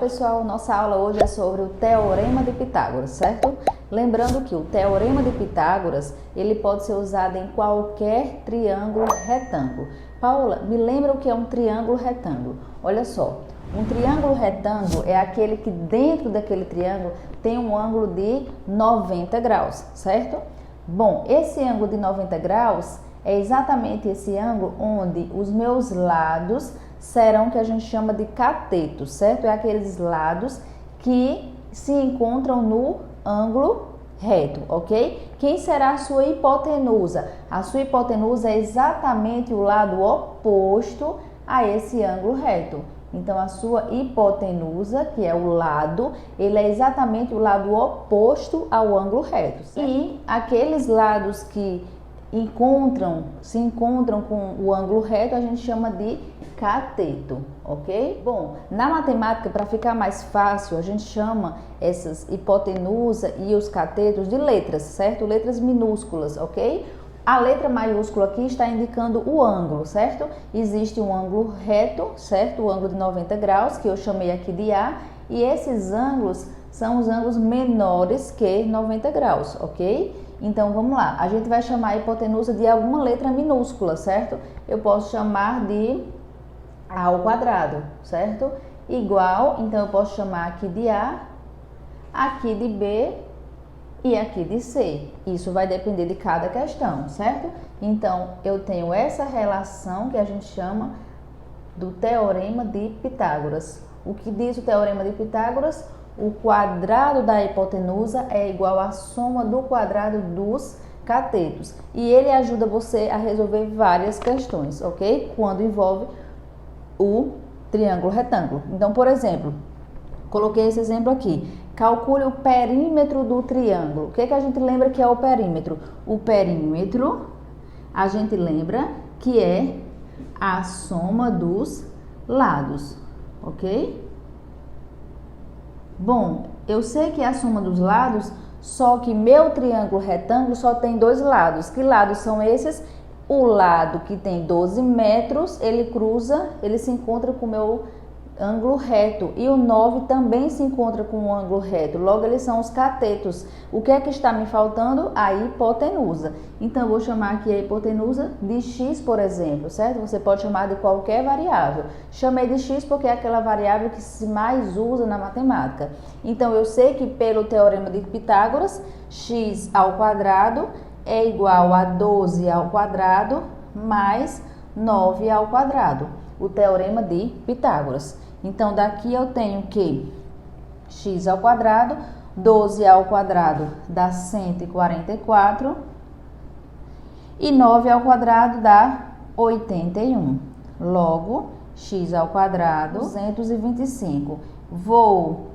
pessoal, nossa aula hoje é sobre o Teorema de Pitágoras, certo? Lembrando que o Teorema de Pitágoras, ele pode ser usado em qualquer triângulo retângulo. Paula, me lembra o que é um triângulo retângulo? Olha só, um triângulo retângulo é aquele que dentro daquele triângulo tem um ângulo de 90 graus, certo? Bom, esse ângulo de 90 graus é exatamente esse ângulo onde os meus lados serão o que a gente chama de catetos, certo? É aqueles lados que se encontram no ângulo reto, ok? Quem será a sua hipotenusa? A sua hipotenusa é exatamente o lado oposto a esse ângulo reto. Então, a sua hipotenusa, que é o lado, ele é exatamente o lado oposto ao ângulo reto, certo? E aqueles lados que se encontram com o ângulo reto, a gente chama de cateto, ok? Bom, na matemática, para ficar mais fácil, a gente chama essas hipotenusa e os catetos de letras, certo? Letras minúsculas, ok? A letra maiúscula aqui está indicando o ângulo, certo? Existe um ângulo reto, certo? O ângulo de 90 graus, que eu chamei aqui de A, e esses ângulos são os ângulos menores que 90 graus, ok? Então, vamos lá. A gente vai chamar a hipotenusa de alguma letra minúscula, certo? Eu posso chamar de A ao quadrado, certo? Igual, então eu posso chamar aqui de A, aqui de B e aqui de C. Isso vai depender de cada questão, certo? Então, eu tenho essa relação que a gente chama do Teorema de Pitágoras. O que diz o Teorema de Pitágoras? O quadrado da hipotenusa é igual à soma do quadrado dos catetos. E ele ajuda você a resolver várias questões, ok? Quando envolve o triângulo retângulo. Então, por exemplo, coloquei esse exemplo aqui. Calcule o perímetro do triângulo. O que a gente lembra que é o perímetro? O perímetro, a gente lembra que é a soma dos lados, ok? Bom, eu sei que é a soma dos lados, só que meu triângulo retângulo só tem dois lados. Que lados são esses? O lado que tem 12 metros, ele se encontra com o meu ângulo reto. E o 9 também se encontra com o ângulo reto. Logo, eles são os catetos. O que é que está me faltando? A hipotenusa. Então, eu vou chamar aqui a hipotenusa de x, por exemplo, certo? Você pode chamar de qualquer variável. Chamei de x porque é aquela variável que se mais usa na matemática. Então, eu sei que pelo Teorema de Pitágoras, x ao quadrado é igual a 12 ao quadrado mais 9 ao quadrado. O Teorema de Pitágoras. Então, daqui eu tenho que x ao quadrado, 12 ao quadrado dá 144 e 9 ao quadrado dá 81. Logo, x ao quadrado, 225. Vou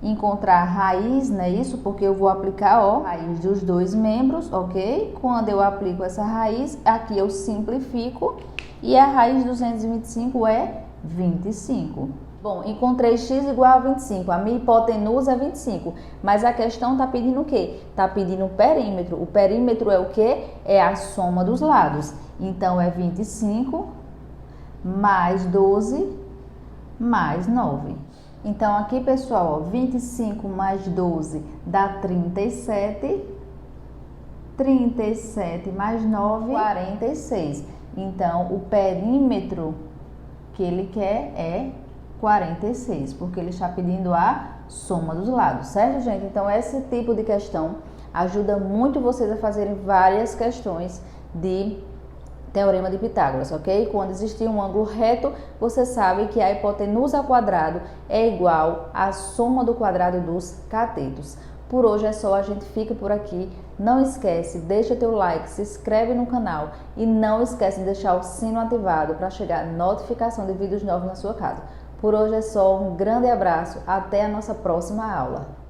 encontrar a raiz, não é isso? Porque eu vou aplicar, ó, a raiz dos dois membros, ok? Quando eu aplico essa raiz, aqui eu simplifico e a raiz de 225 é 25. Bom, encontrei x igual a 25, a minha hipotenusa é 25, mas a questão está pedindo o quê? Está pedindo o perímetro. O perímetro é o quê? É a soma dos lados. Então, é 25 mais 12 mais 9. Então, aqui, pessoal, ó, 25 mais 12 dá 37. 37 mais 9, 46. Então, o perímetro que ele quer é 46, porque ele está pedindo a soma dos lados, certo, gente? Então, esse tipo de questão ajuda muito vocês a fazerem várias questões de Teorema de Pitágoras, ok? Quando existir um ângulo reto, você sabe que a hipotenusa ao quadrado é igual à soma do quadrado dos catetos. Por hoje é só, a gente fica por aqui. Não esquece, deixa teu like, se inscreve no canal e não esquece de deixar o sino ativado para chegar notificação de vídeos novos na sua casa. Por hoje é só, um grande abraço, até a nossa próxima aula.